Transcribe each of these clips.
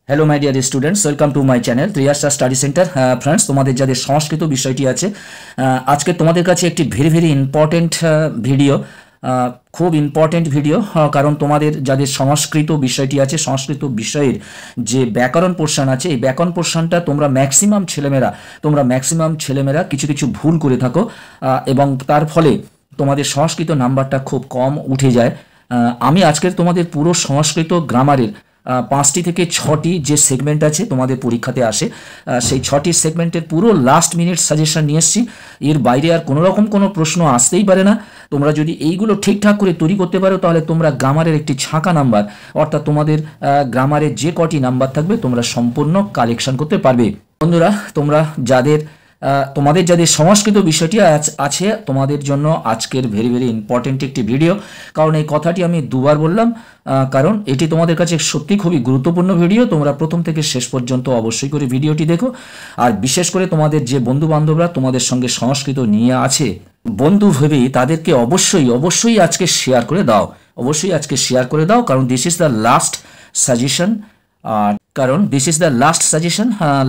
Hello my dear students, welcome to my channel Triyasha study centre. Friends, तुम्हारे যাদের সংস্কৃত বিষয়টি আছে আজকে তোমাদের কাছে একটি ভেরি ইম্পর্টেন্ট ভিডিও, খুব ইম্পর্টেন্ট ভিডিও, কারণ তোমাদের যাদের সংস্কৃত বিষয়টি আছে, সংস্কৃত বিষয়ের যে ব্যাকরণ পোর্শন আছে, এই ব্যাকরণ পোর্শনটা তোমরা ম্যাক্সিমাম ছেলেমেয়েরা কিছু ভুল করে থাকো এবং তার ফলে তোমাদের সংস্কৃত নাম্বারটা খুব কম উঠে যায়। আমি আজকের তোমাদের পুরো সংস্কৃত গ্রামারের 5টি থেকে 6টি যে সেগমেন্ট আছে তোমাদের পরীক্ষাতে আসে, সেই 6টি সেগমেন্টের পুরো লাস্ট মিনিট সাজেশন নিয়ে এসেছি। এর বাইরে আর কোনো রকম কোনো প্রশ্ন আসতেই পারে না। তোমরা যদি এইগুলো ঠিকঠাক করে তৈরি করতে পারো তাহলে তোমরা গ্রামারের একটি ছাঁকা নাম্বার, অর্থাৎ তোমাদের গ্রামারের যে কটি নাম্বার থাকবে তোমরা সম্পূর্ণ কালেকশন করতে পারবে। বন্ধুরা, তোমাদের যাদের সংস্কৃত বিষয়টি আছে তোমাদের জন্য আজকের ভেরি ইম্পর্টেন্ট একটি ভিডিও। কারণ এই কথাটি আমি দুবার বললাম, কারণ এটি তোমাদের কাছে সত্যি খুবই গুরুত্বপূর্ণ ভিডিও। তোমরা প্রথম থেকে শেষ পর্যন্ত অবশ্যই করে ভিডিওটি দেখো। আর বিশেষ করে তোমাদের যে বন্ধু বান্ধবরা তোমাদের সঙ্গে সংস্কৃত নিয়ে আছে, বন্ধু ভেবে তাদেরকে অবশ্যই আজকে শেয়ার করে দাও, কারণ this is the last suggestion.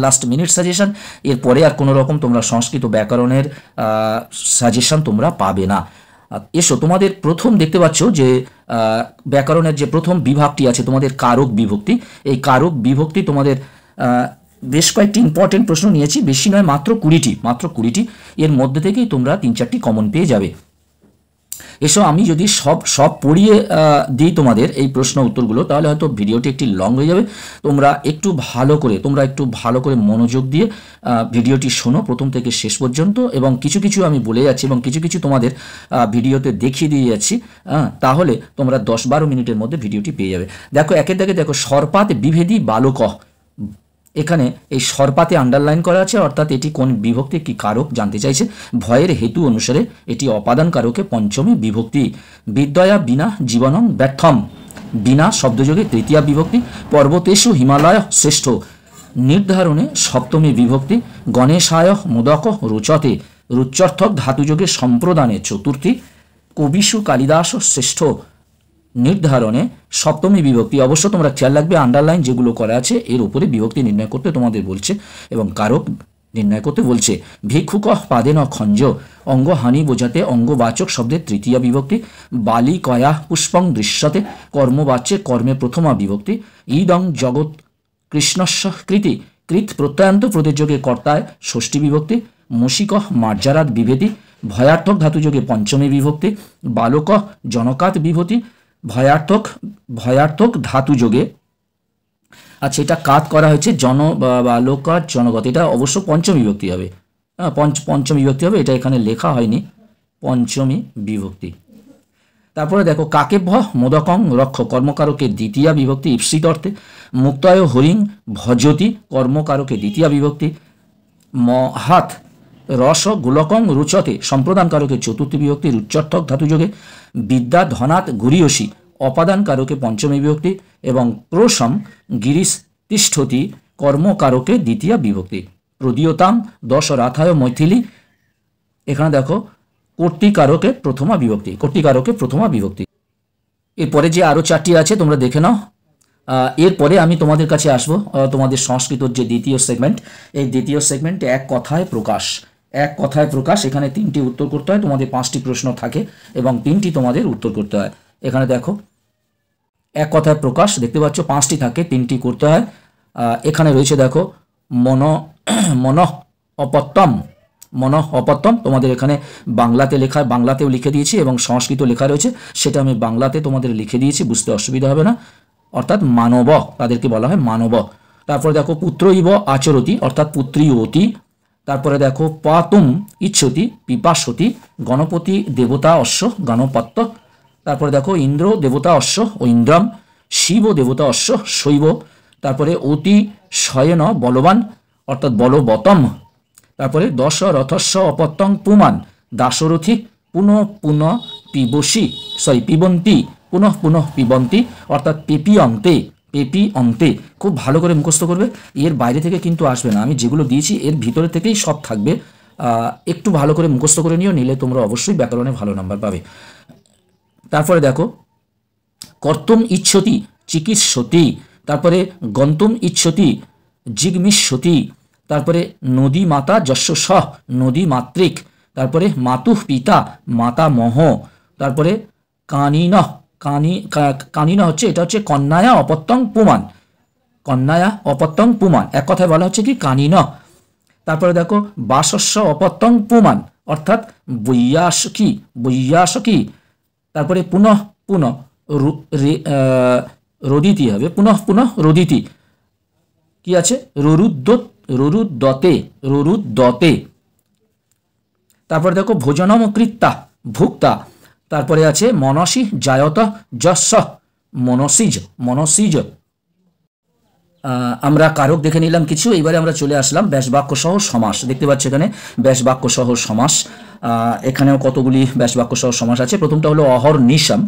Last minute suggestion. এরপরে আর কোনো রকম তোমরা সংস্কৃত ব্যাকরণের সাজেশন তোমরা পাবে না। এসো, তোমাদের প্রথম দেখতে পাচ্ছ যে ব্যাকরণের যে প্রথম বিভাগটি আছে তোমাদের কারক বিভক্তি। এই কারক বিভক্তি তোমাদের বেশ কয়েকটি ইম্পর্টেন্ট প্রশ্ন নিয়েছি, বেশি নয়, মাত্র 20টি। এর মধ্যে থেকেই তোমরা 3-4টি কমন পেয়ে যাবে। এসো, আমি যদি সব পড়িয়ে দিই তোমাদের এই প্রশ্ন উত্তরগুলো, তাহলে হয়তো ভিডিওটি একটি লং হয়ে যাবে। তোমরা একটু ভালো করে মনোযোগ দিয়ে ভিডিওটি শোনো প্রথম থেকে শেষ পর্যন্ত, এবং কিছু আমি বলে যাচ্ছি এবং কিছু তোমাদের ভিডিওতে দেখিয়ে দিয়ে যাচ্ছি। তাহলে তোমরা 10-12 মিনিটের মধ্যে ভিডিওটি পেয়ে যাবে। দেখো, একের দাগে দেখো, সর্পাত বিভেদী বালক। এখানে এই সর্পাতে আন্ডারলাইন করা আছে, অর্থাৎ এটি কোন বিভক্তি কি কারক জানতে চাইছে। ভয়ের হেতু অনুসারে এটি অপাদান কারকে পঞ্চমী বিভক্তি। বিদ্যয়া বিনা জীবনং ব্যর্থম, বিনা শব্দযোগে তৃতীয়া বিভক্তি। পর্বতেষু হিমালয় শ্রেষ্ঠ নির্ধারণে সপ্তমী বিভক্তি। গণেশায় মোদক রুচতে, রুচ্যর্থক ধাতুযোগে সম্প্রদানে চতুর্থী। কবিষু কালিদাস শ্রেষ্ঠ নির্ধারণে সপ্তমী বিভক্তি। অবশ্য তোমরা খেয়াল রাখবে, আন্ডারলাইন যেগুলো করা আছে এর উপরে বিভক্তি নির্ণয় করতে তোমাদের বলছে এবং কারক নির্ণয় করতে বলছে। ভিক্ষুক পাদেন খঞ্জ, অঙ্গহানি বোঝাতে অঙ্গবাচক শব্দের তৃতীয়া বিভক্তি। বালি কয়া পুষ্পং দৃশ্যতে, কর্মবাচ্যে কর্মে প্রথমা বিভক্তি। ঈদং জগৎ কৃষ্ণস্য কৃতি, কৃত প্রত্যয়ান্ত প্রতিযোগে কর্তায় ষষ্ঠী বিভক্তি। মশিক মার্জারাত বিভেতি, ভয়ার্থক ধাতুযোগে পঞ্চমী বিভক্তি। বালক জনকাত বিভূতি, ভয়ার্থক ধাতু যোগে, আচ্ছা এটা কাত করা হয়েছে বালকার জনগত, এটা অবশ্য পঞ্চমী বিভক্তি হবে। পঞ্চমী বিভক্তি হবে, এটা এখানে লেখা হয়নি, পঞ্চমী বিভক্তি। তারপরে দেখো, কাকেভ্য মোদকং রক্ষ, কর্মকারকে দ্বিতীয়া বিভক্তি ঈপ্সিত অর্থে। মুক্তায় হরিং ভজতি, কর্মকারকে দ্বিতীয়া বিভক্তি। মহাত রস গোলকং রুচতে, সম্প্রদান কারকে চতুর্থী বিভক্তি রুচ্যর্থক ধাতুযোগে। বিদ্যা ধনাত ঘুরিয়সী, অপাদান কারকে পঞ্চমী বিভক্তি। এবং প্রসম গিরিশ তিষ্ঠতি, কর্মকারকে দ্বিতীয়া বিভক্তি। প্রদীয়তাম দশ রাথায় মৈথিলী, এখানে দেখো কর্তৃকারকে প্রথমা বিভক্তি। এরপরে যে আরও 4টি আছে তোমরা দেখে নাও। এরপরে আমি তোমাদের কাছে আসব তোমাদের সংস্কৃতর যে দ্বিতীয় সেগমেন্ট, এই দ্বিতীয় সেগমেন্টে এক কথায় প্রকাশ। এখানে 3টি উত্তর করতে হয়, তোমাদের 5টি প্রশ্ন থাকে এবং 3টি তোমাদের উত্তর করতে হয়। এখানে দেখো, এক কথায় প্রকাশ দেখতে পাচ্ছ 5টি থাকে, 3টি করতে হয়। এখানে রয়েছে দেখো মন অপত্যম, তোমাদের এখানে বাংলাতেও লিখে দিয়েছি এবং সংস্কৃত লেখা রয়েছে, সেটা আমি বাংলাতে তোমাদের লিখে দিয়েছি, বুঝতে অসুবিধা হবে না। অর্থাৎ মানব, তাদেরকে বলা হয় মানব। তারপরে দেখো, পুত্র ইব আচরতি, অর্থাৎ পুত্রী অতি। তারপরে দেখো, পাতুম ইচ্ছতি পিপাসতি, গণপতি দেবতা অশ্ব গণপত্য। তারপরে দেখো, ইন্দ্র দেবতা অশ্ব ও ইন্দ্রম, শিব দেবতা অশ্ব শৈব। তারপরে অতি শয়ন বলবান, অর্থাৎ বলবতম। তারপরে দশ রথস্য অপত্যং পুমান, দাশরথী পুনঃ পিবন্তি, পুনঃ পিবন্তি, অর্থাৎ পেপি অন্তে। খুব ভালো করে মুখস্থ করবে, এর বাইরে থেকে কিন্তু আসবে না। আমি যেগুলো দিয়েছি এর ভিতরে থেকেই সব থাকবে, একটু ভালো করে মুখস্থ করে নিলে তোমরা অবশ্যই ব্যাকরণে ভালো নাম্বার পাবে। তারপরে দেখো, কর্তুম ইচ্ছতি চিকিৎসতি, তারপরে গন্তুম ইচ্ছতি জিগমিষ্যতি, তারপরে নদী মাতা যস্য সহ নদী মাতৃক, তারপরে মাতুঃ পিতা মাতামহ, তারপরে কানিন কানিন হচ্ছে এটা হচ্ছে কন্যায়া অপত্যং পুমান, কন্যায়া অপত্যং পুমান, এক কথায় বলা হচ্ছে কি কানিন। তারপরে দেখো বাসস্য অপত্যং পুমান অর্থাৎ বৈয়াসকি বৈয়াসকি, তারপরে পুনঃ পুনঃ রোদিতি হবে, পুনঃ পুনঃ রোদিতি, কি আছে রুরুদ্দতে রুরুদ্দতে। তারপরে দেখো ভোজনম কৃত্তা ভুক্তা, তারপরে আছে মনসি জায়ত যস্য মনসিজ মনসিজ। আমরা কারক দেখে নিলাম কিছু, এবারে আমরা চলে আসলাম ব্যাসবাক্য সহ সমাস। দেখতে পাচ্ছ এখানে ব্যাসবাক্য সহ সমাস, এখানেও কতগুলি ব্যাসবাক্য সহ সমাস আছে। প্রথমটা হলো অহর নিশম,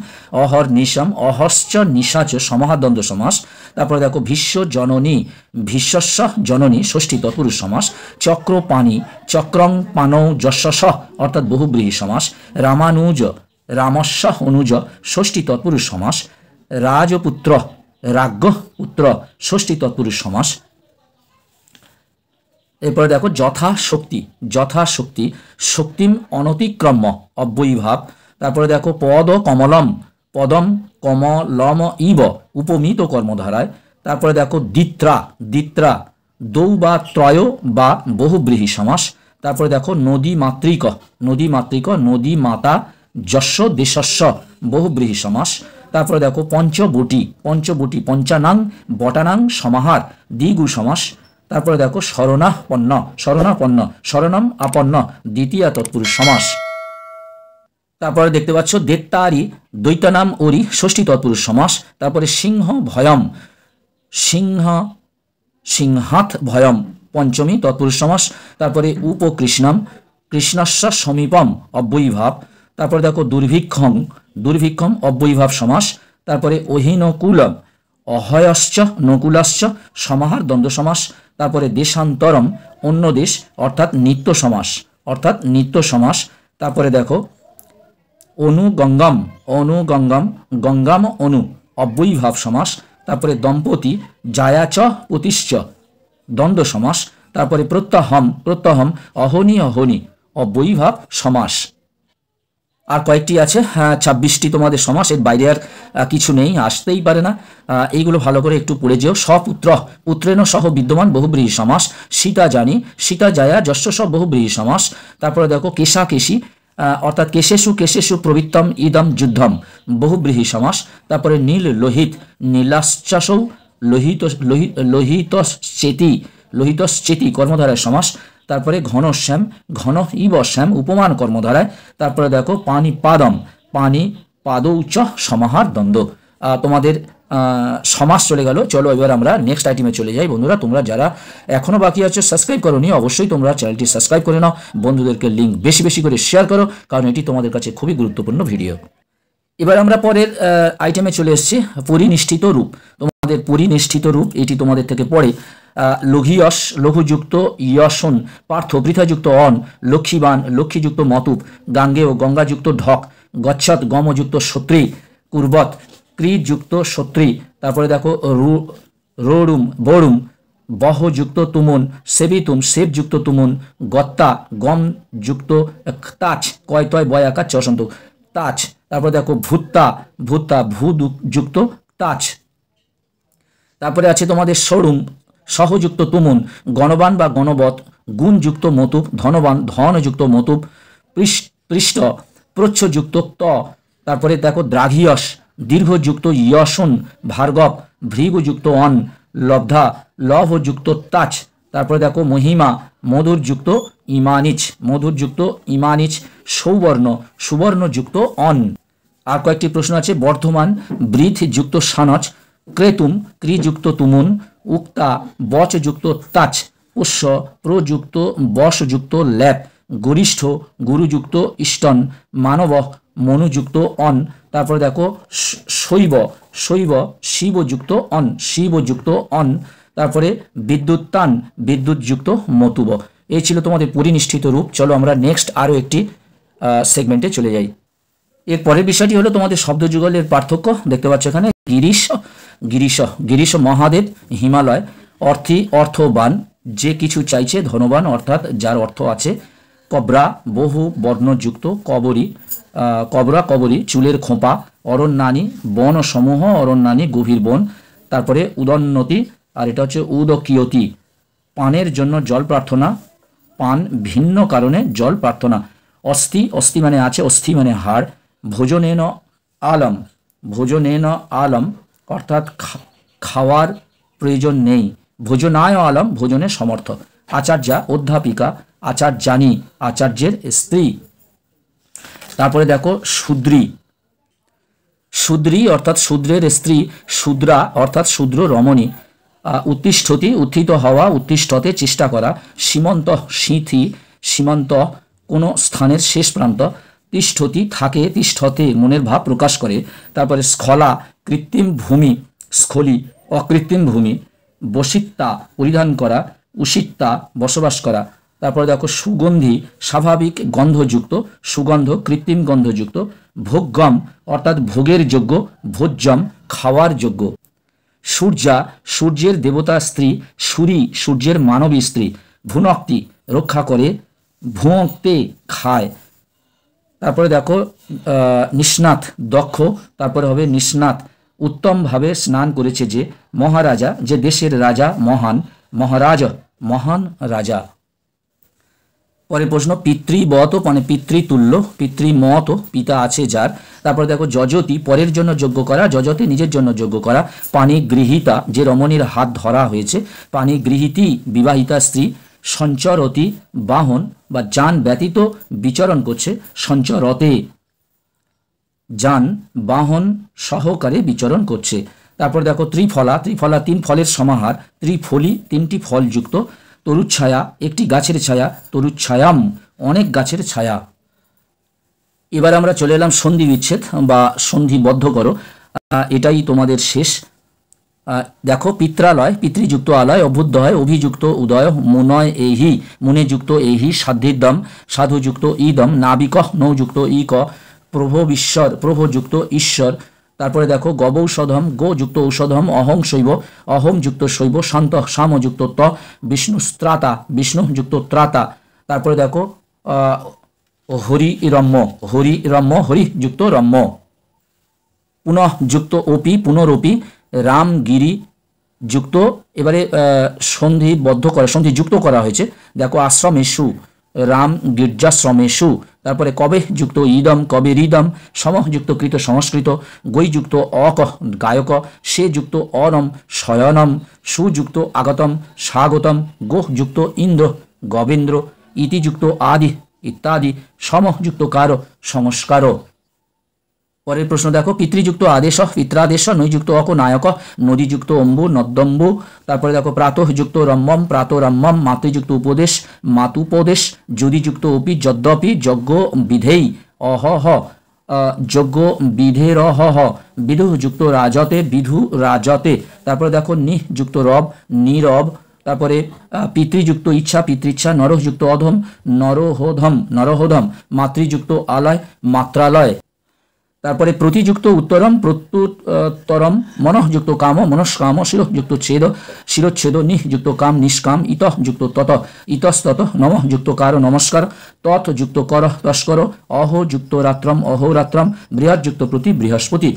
অহর নিশম অহশ্চ নিশাচ সমাহার দ্বন্দ্ব সমাস। তারপরে দেখো ভীষ্ম জননী ভীষ্মস্য জননী ষষ্ঠী তৎপুরুষ সমাস। চক্র পানি চক্রং পানৌ যশস অর্থাৎ বহুব্রীহি সমাস। রামানুজ রামস্য অনুজ ষষ্ঠী তৎপুরুষ সমাস। রাজপুত্র রাজ্ঞ পুত্র ষষ্ঠী তৎপুরুষ সমাস। এরপরে দেখো যথাশক্তি যথাশক্তি শক্তিম অনতিক্রম্য অব্যয়ীভাব। তারপরে দেখো পদ কমলম পদম কমলম ইব উপমিত কর্মধারায়। তারপরে দেখো দ্বিত্রা দ্বিত্রা দৌ বা ত্রয় বা বহুব্রীহি সমাস। তারপরে দেখো নদী মাতৃক নদী মাতৃক নদী মাতা যস্য দেশস্য বহুব্রীহি সমাস। তারপরে দেখো পঞ্চবটি পঞ্চবটি পঞ্চানাং বটানাং সমাহার দ্বিগু সমাস। তারপরে দেখো শরণাপন্ন শরণাপন্ন শরণম আপন্ন দ্বিতীয়া তৎপুরুষ সমাস। তারপরে দেখতে পাচ্ছ দেত্তারি দৈত্যনাম ওরি ষষ্ঠী তৎপুরুষ সমাস। তারপরে সিংহ ভয়ম সিংহ সিংহাত ভয়ম পঞ্চমী তৎপুরুষ সমাস। তারপরে উপকৃষ্ণম কৃষ্ণস্য সমীপম অব্যয়ীভাব। তারপরে দেখো দুর্ভিক্ষং দুর্ভিক্ষম অব্যয়ীভাব সমাস। তারপরে অহিনকুলম অহয়শ্চ নকুলাশ্চ সমাহার দ্বন্দ্ব সমাস। তারপরে দেশান্তরম অন্য দেশ অর্থাৎ নিত্য সমাস অর্থাৎ নিত্য সমাস। তারপরে দেখো অনুগঙ্গম অনুগঙ্গম গঙ্গাম অনু অব্যয়ীভাব সমাস। তারপরে দম্পতি জায়াচ পতিশ্চ দ্বন্দ্ব সমাস। তারপরে প্রত্যহম প্রত্যহম অহনি অহনি অব্যয়ীভাব সমাস। আর কয়েকটি আছে, 26টি তোমাদের সমাস, এর বাইরে আর কিছু নেই, আসতেই পারে না। এইগুলো ভালো করে একটু পড়ে যেও। সপুত্র পুত্রেণ সহ বিদ্যমান বহুব্রীহি সমাস। সীতা জানি সীতা জায়া যস্য সহ বহুব্রীহি সমাস। তারপরে দেখো কেশা কেশি অর্থাৎ কেশেষু কেশেষু প্রবৃত্তম ইদম যুদ্ধম বহুব্রীহি সমাস। তারপরে নীল লোহিত নীলাশ্চাসৌ লোহিত লোহিতশ্চেতি লোহিতশ্চেতি কর্মধারায় সমাস। তারপরে ঘনশ্যাম ঘন ইব শ্যাম উপমান কর্মধারায়। তারপরে দেখো পানি পাদম পানি পাদৌচ সমাহার দ্বন্দ্ব। তোমাদের সমাস চলে গেল। চলো এবার আমরা নেক্সট আইটেমে চলে যাই। বন্ধুরা তোমরা যারা এখনও বাকি আছো সাবস্ক্রাইব করোনি, অবশ্যই তোমরা চ্যানেলটি সাবস্ক্রাইব করে নাও, বন্ধুদেরকে লিঙ্ক বেশি বেশি করে শেয়ার করো, কারণ এটি তোমাদের কাছে খুবই গুরুত্বপূর্ণ ভিডিও। এবার আমরা পরের আইটেমে চলে এসেছি, পরিনিষ্ঠিত রূপ। তোমাদের পরিনিষ্ঠিত রূপ এটি তোমাদের থেকে পড়ে লঘিয়স লঘুযুক্ত ইয়সন পার্থ বৃথাযুক্ত অন লক্ষ্মীবান লক্ষ্মীযুক্ত মতুপ গাঙ্গেয় গঙ্গাযুক্ত ঢক গচ্ছত গমযুক্ত সত্রী কুর্বত ক্রিযুক্ত সত্রী। তারপরে দেখো রোড়ুম বড়ুম বহযুক্ত তুমুন সেবিতুম সেবযুক্ত তুমুন গত্তা গমযুক্ত তাচ কয়তয় বয়াকা চসন্ত তাচ। তারপরে দেখো ভূত্তা ভূত্তা ভূযুক্ত তাচ। তারপরে আছে তোমাদের সরুম সহযুক্ত তুমুন গণবান বা গণবত গুণযুক্ত মতুপ ধনবান ধনযুক্ত মতুপ পৃষ্ঠ প্রচ্ছযুক্ত ত। তারপরে দেখো দ্রাঘিয়স দীর্ঘযুক্ত ইয়সন ভার্গব ভৃগুযুক্ত অন লব্ধা লভযুক্ত তাচ। তারপরে দেখো মহিমা মধুরযুক্ত ইমানিচ মধুরযুক্ত ইমানিচ সৌবর্ণ সুবর্ণযুক্ত অন। আর কয়েকটি প্রশ্ন আছে। বর্ধমান বৃথযুক্ত সানচ ক্রেতুম ক্রিযুক্ত তুমুন উক্তা বচযুক্ত তাচ পুষ্য প্রযুক্ত বশযুক্ত ল্যাপ গরিষ্ঠ গুরুযুক্ত ইষ্টন মানব মনুযুক্ত অন। তারপরে দেখো শৈব শৈব শিবযুক্ত অন শিবযুক্ত অন। তারপরে বিদ্যুত্তান বিদ্যুৎযুক্ত মতুব। এই ছিল তোমাদের পরিনিষ্ঠিত রূপ। চলো আমরা নেক্সট আরও একটি সেগমেন্টে চলে যাই। এর পরের বিষয়টি হলো তোমাদের শব্দ যুগলের পার্থক্য। দেখতে পাচ্ছ এখানে গিরিশ গিরিশ, গিরিশ মহাদেব, হিমালয়, অর্থী অর্থবান, যে কিছু চাইছে, ধনবান অর্থাৎ যার অর্থ আছে। কবরা বহু বর্ণযুক্ত, কবরী কবরা কবরী, চুলের খোঁপা। অরণ্যানী বন সমূহ, অরণ্যানী গভীর বন। তারপরে উদন্নতি, আর এটা হচ্ছে উদকিয়তি, পানের জন্য জল প্রার্থনা, পান ভিন্ন কারণে জল প্রার্থনা। অস্থি, অস্থি মানে আছে, অস্থি মানে হাড়। ভোজনেন আলম, ভোজনেন আলম অর্থাৎ খাওয়ার প্রয়োজন নেই। ভোজনায় আলম, ভোজনে সমর্থ। আচার্যা, অধ্যাপিকা, আচার্যানী, আচার্যের স্ত্রী। তারপরে দেখো শূদ্রী, শূদ্রী অর্থাৎ শূদ্রের স্ত্রী। শূদ্রা অর্থাৎ শূদ্র রমণী। উত্তিষ্ঠতি, উত্থিত হওয়া, উত্তিষ্ঠতে চেষ্টা করা। সীমন্ত, সিঁথি, সীমান্ত কোনো স্থানের শেষ প্রান্ত। তিষ্ঠতি থাকে, তিষ্ঠতে মনের ভাব প্রকাশ করে। তারপরে স্খলা, কৃত্রিম ভূমি, স্খলি অকৃত্রিম ভূমি। বসিত্তা, পরিধান করা। উষিত্তা, বসবাস করা। তারপরে দেখো সুগন্ধি, স্বাভাবিক গন্ধযুক্ত, সুগন্ধ কৃত্রিম গন্ধযুক্ত। ভোগ্যম অর্থাৎ ভোগের যোগ্য, ভোজ্যম খাওয়ার যোগ্য। সূর্যা, সূর্যের দেবতা স্ত্রী। সূরি, সূর্যের মানবী স্ত্রী। ভুনক্তি, রক্ষা করে। ভুঁকতে, খায়। তারপরে দেখো নিষ্ণাত, দক্ষ। তারপরে হবে নিষ্ণাত, উত্তমভাবে স্নান করেছে যে। মহারাজা, যে দেশের রাজা, মহান। মহারাজ, মহান রাজা। পরের প্রশ্ন, পিতৃবত মানে পিতৃতুল্য, পিতৃমত পিতা আছে যার। তারপরে দেখো যজতি, পরের জন্য যোগ্য করা। যজতি, নিজের জন্য যোগ্য করা। পাণিগৃহীতা, যে রমণীর হাত ধরা হয়েছে। পাণিগৃহীতি, বিবাহিতা স্ত্রী। সঞ্চরতি, বাহন বা যান ব্যতীত বিচরণ করছে। সঞ্চরতে, যান বাহন সহকারে বিচরণ করছে। তারপর দেখো ত্রিফলা, ত্রিফলা তিন ফলের সমাহার। ত্রিফলি, তিনটি ফলযুক্ত। তরুচ্ছায়া, একটি গাছের ছায়া। তরুচ্ছায়াম, অনেক গাছের ছায়া। এবার আমরা চলে এলাম সন্ধি বিচ্ছেদ বা সন্ধিবদ্ধ করো। এটাই তোমাদের শেষ। দেখো পিত্রালয়, পিতৃযুক্ত আলয়। অভ্যুদয়, অভিযুক্ত উদয়। মুনয় এহি, মুনেযুক্ত এহি। সাধ্যিদম, সাধুযুক্ত ইদম। নাবিক, নৌযুক্ত ইক। প্রভবিশ্বর, প্রভযুক্ত ঈশ্বর। তারপরে দেখো গবৌষধম, গোযুক্ত ঔষধম। অহং শৈব, অহং যুক্ত শৈব। শান্ত, সামযুক্ত ত। বিষ্ণুস্ত্রাতা, বিষ্ণুযুক্ত ত্রাতা। তারপরে দেখো হরিরম্য, হরিরম্য, হরিযুক্ত রম্য। পুনঃ যুক্ত অপি, পুনরপি। রামগিরি যুক্ত, এবারে সন্ধিবদ্ধ করা, সন্ধিযুক্ত করা হয়েছে। দেখো আশ্রমেষু, রাম গির্জাশ্রমেষু। তারপরে কবে যুক্ত ইদম, কবে হৃদম। সমযুক্ত কৃত, সংস্কৃত। গৈযুক্ত অক, গায়ক। সে যুক্ত অরম, শয়নম। সুযুক্ত আগতম, স্বাগতম। গোহ যুক্ত ইন্দ্র, গোবিন্দ্র। ইতিযুক্ত আদি, ইত্যাদি। সমযুক্ত কার, সংস্কার। পরের প্রশ্ন দেখো পিতৃযুক্ত আদেশ, পিত্রাদেশ। নৈযুক্ত অক, নায়ক। নদীযুক্ত অম্বু, নদ্যম্বু। তারপরে দেখো প্রাতঃযুক্ত রম্যম, প্রাতরম্যম। মাতৃযুক্ত উপদেশ, মাতুপদেশ। যদিযুক্ত অপি, যদ্যপি। যজ্ঞ বিধেই, অহহ, যজ্ঞ বিধেরহ। বিধুযুক্ত রাজতে, বিধু রাজতে। তারপরে দেখো নিযুক্ত রব, নীরব। তারপরে পিতৃযুক্ত ইচ্ছা, পিতৃচ্ছা। নরযুক্ত অধম, নরহোধম, নরহোধম। মাতৃযুক্ত আলয়, মাত্রালয়। তারপরে প্রতিযুক্ত উত্তরম, প্রত্যুত্তরম। মনঃযুক্ত কাম, মনস্কাম। শিরযুক্ত ছেদ, শিরচ্ছেদ। নিযুক্ত কাম, নিষ্কাম। ইতঃ যুক্ত তত, ইতস্তত। নমঃ যুক্ত কার, নমস্কার। তৎ যুক্ত কর, তস্কর। অহ যুক্ত রাত্রম, অহোরাত্রম। বৃহৎ যুক্ত প্রতি, বৃহস্পতি।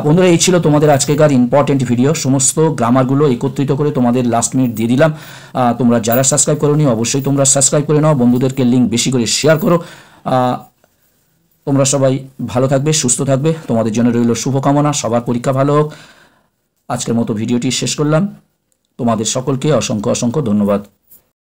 বন্ধুরা এই ছিল তোমাদের আজকেকার ইম্পর্টেন্ট ভিডিও। সমস্ত গ্রামারগুলো একত্রিত করে তোমাদের লাস্ট মিনিট দিয়ে দিলাম। তোমরা যারা সাবস্ক্রাইব করোনি অবশ্যই তোমরা সাবস্ক্রাইব করে নাও, বন্ধুদেরকে লিঙ্ক বেশি করে শেয়ার করো। তোমরা সবাই ভালো থাকবে, সুস্থ থাকবে। তোমাদের জন্য রইল শুভকামনা। সবার পরীক্ষা ভালো হোক। আজকের মতো ভিডিওটি শেষ করলাম। তোমাদের সকলকে অসংখ্য অসংখ্য ধন্যবাদ।